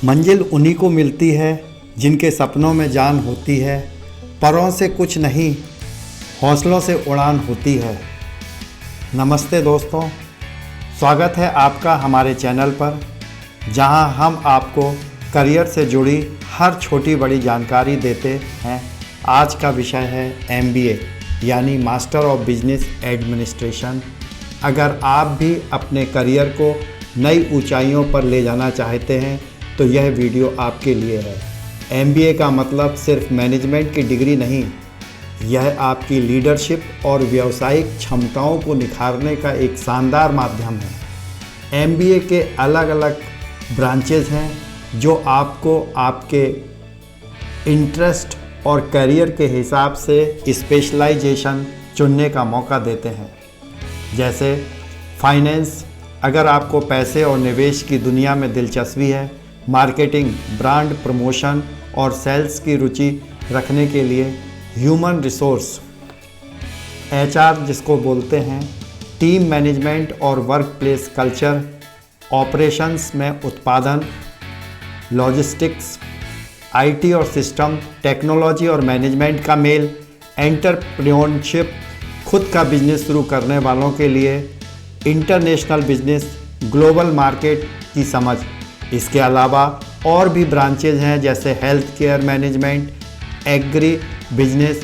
मंजिल उन्हीं को मिलती है जिनके सपनों में जान होती है। परों से कुछ नहीं, हौसलों से उड़ान होती है। नमस्ते दोस्तों, स्वागत है आपका हमारे चैनल पर, जहां हम आपको करियर से जुड़ी हर छोटी बड़ी जानकारी देते हैं। आज का विषय है MBA यानी मास्टर ऑफ बिजनेस एडमिनिस्ट्रेशन। अगर आप भी अपने करियर को नई ऊंचाइयों पर ले जाना चाहते हैं तो यह वीडियो आपके लिए है। MBA का मतलब सिर्फ मैनेजमेंट की डिग्री नहीं, यह आपकी लीडरशिप और व्यावसायिक क्षमताओं को निखारने का एक शानदार माध्यम है। MBA के अलग अलग ब्रांचेज हैं जो आपको आपके इंटरेस्ट और करियर के हिसाब से स्पेशलाइजेशन चुनने का मौका देते हैं। जैसे फाइनेंस, अगर आपको पैसे और निवेश की दुनिया में दिलचस्पी है। मार्केटिंग, ब्रांड प्रमोशन और सेल्स की रुचि रखने के लिए। ह्यूमन रिसोर्स, HR जिसको बोलते हैं। टीम मैनेजमेंट और वर्क प्लेस कल्चर। ऑपरेशंस में उत्पादन, लॉजिस्टिक्स, IT और सिस्टम, टेक्नोलॉजी और मैनेजमेंट का मेल। एंटरप्रेन्योरशिप, खुद का बिजनेस शुरू करने वालों के लिए। इंटरनेशनल बिजनेस, ग्लोबल मार्केट की समझ। इसके अलावा और भी ब्रांचेज हैं जैसे health care management, agri business,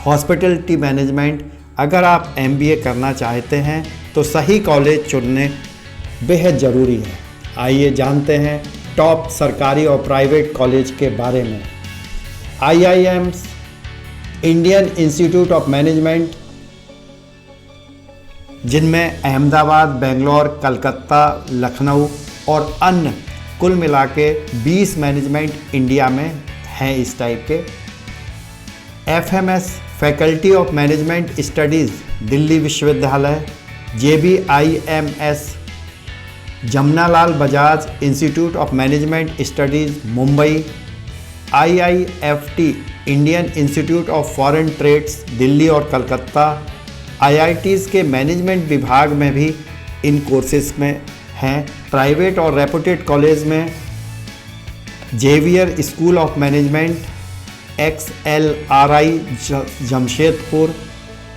hospitality management. अगर आप MBA करना चाहते हैं तो सही कॉलेज चुनने बेहद ज़रूरी है। आइए जानते हैं टॉप सरकारी और प्राइवेट कॉलेज के बारे में। IIMs, Indian institute of management, जिनमें अहमदाबाद, बेंगलोर, कलकत्ता, लखनऊ और अन्य कुल मिला के 20 मैनेजमेंट इंडिया में हैं इस टाइप के। FMS, faculty of management studies, Delhi विश्वविद्यालय। JBIMS, Jamnalal Bajaj institute of management studies, Mumbai. IIFT, Indian institute of foreign trades, Delhi और कलकत्ता। IITs के मैनेजमेंट विभाग में भी इन कोर्सेज में हैं। प्राइवेट और रेपुटेड कॉलेज में Xavier school of management, XLRI Jamshedpur.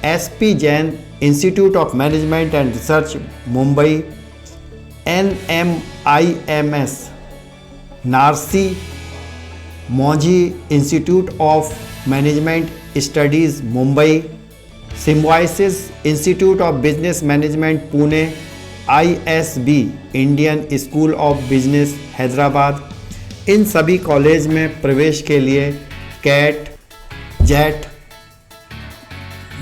SP Jain institute of management and research, Mumbai. NMIMS, Narsee Mauji institute of management studies, Mumbai. Symbiosis institute of business management, Pune. ISB, Indian school of business, Hyderabad. इन सभी college में प्रवेश के लिए cat, jet,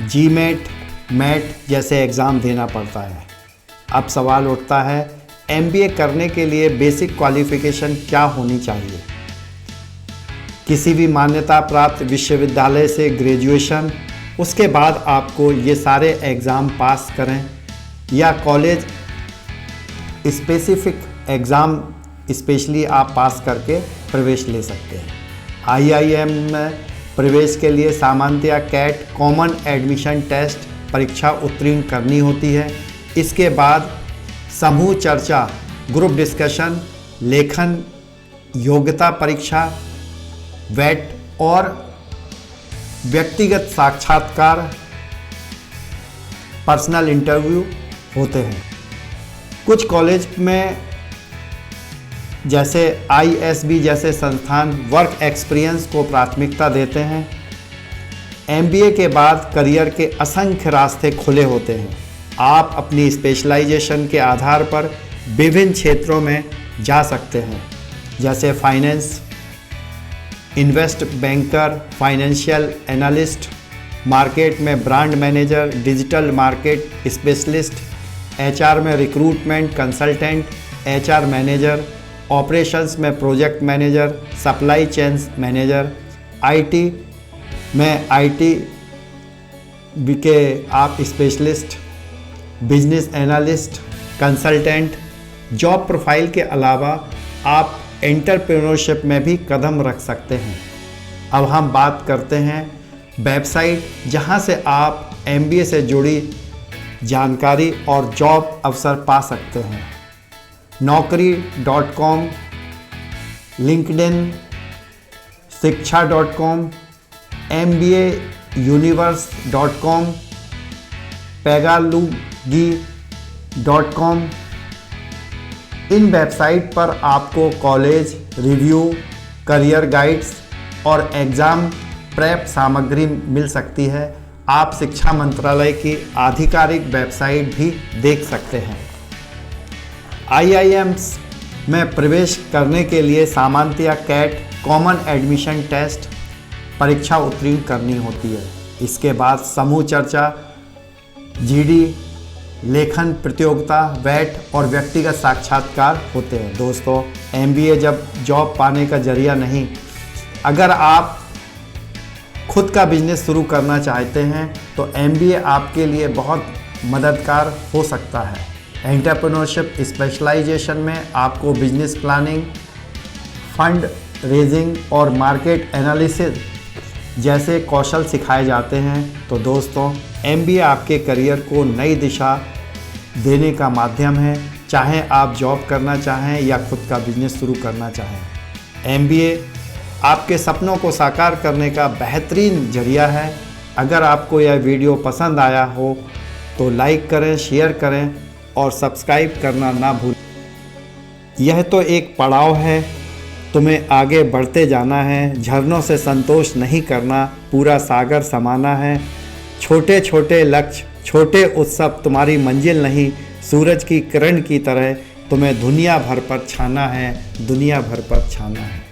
GMAT, mat जैसे exam देना पड़ता है। अब सवाल उठता है MBA करने के लिए बेसिक क्वालिफ़िकेशन क्या होनी चाहिए। किसी भी मान्यता प्राप्त विश्वविद्यालय से ग्रेजुएशन, उसके बाद आपको ये सारे एग्ज़ाम पास करें या कॉलेज स्पेसिफिक एग्ज़ाम स्पेशली आप पास करके प्रवेश ले सकते हैं। IIM में प्रवेश के लिए सामान्यतया कैट कॉमन एडमिशन टेस्ट परीक्षा उत्तीर्ण करनी होती है। इसके बाद समूह चर्चा, ग्रुप डिस्कशन, लेखन योग्यता परीक्षा, वेट और व्यक्तिगत साक्षात्कार, पर्सनल इंटरव्यू होते हैं। कुछ कॉलेज में जैसे ISB जैसे संस्थान वर्क एक्सपीरियंस को प्राथमिकता देते हैं। MBA के बाद करियर के असंख्य रास्ते खुले होते हैं। आप अपनी स्पेशलाइजेशन के आधार पर विभिन्न क्षेत्रों में जा सकते हैं, जैसे finance, invest banker, financial analyst, market में brand manager, digital market specialist, HR में recruitment consultant, HR manager, operations में project manager, supply chains manager. IT में IT के आप specialist, business analyst, consultant. Job profile के अलावा आप एंटरप्रेन्योरशिप में भी कदम रख सकते हैं। अब हम बात करते हैं वेबसाइट जहां से आप MBA से जुड़ी जानकारी और जॉब अवसर पा सकते हैं। naukri.com, LinkedIn, शिक्षा.com, MBAuniverse.com, pedagogy.com। इन वेबसाइट पर आपको कॉलेज रिव्यू, करियर गाइड्स और एग्ज़ाम प्रेप सामग्री मिल सकती है। आप शिक्षा मंत्रालय की आधिकारिक वेबसाइट भी देख सकते हैं। IIMs में प्रवेश करने के लिए सामान्यतया कैट कॉमन एडमिशन टेस्ट परीक्षा उत्तीर्ण करनी होती है। इसके बाद समूह चर्चा, GD, लेखन प्रतियोगिता, वैट और व्यक्तिगत साक्षात्कार होते हैं। दोस्तों, MBA जब जॉब पाने का जरिया नहीं, अगर आप खुद का बिजनेस शुरू करना चाहते हैं तो MBA आपके लिए बहुत मददगार हो सकता है। एंटरप्रेन्योरशिप स्पेशलाइजेशन में आपको बिजनेस प्लानिंग, फंड रेजिंग और मार्केट एनालिसिस जैसे कौशल सिखाए जाते हैं। तो दोस्तों, MBA आपके करियर को नई दिशा देने का माध्यम है, चाहे आप जॉब करना चाहें या खुद का बिजनेस शुरू करना चाहें। MBA आपके सपनों को साकार करने का बेहतरीन जरिया है। अगर आपको यह वीडियो पसंद आया हो तो लाइक करें, शेयर करें और सब्सक्राइब करना ना भूलें। यह तो एक पड़ाव है, तुम्हें आगे बढ़ते जाना है। झरनों से संतोष नहीं करना, पूरा सागर समाना है। छोटे छोटे लक्ष्य, छोटे उत्सव तुम्हारी मंजिल नहीं, सूरज की किरण की तरह तुम्हें दुनिया भर पर छाना है, दुनिया भर पर छाना है।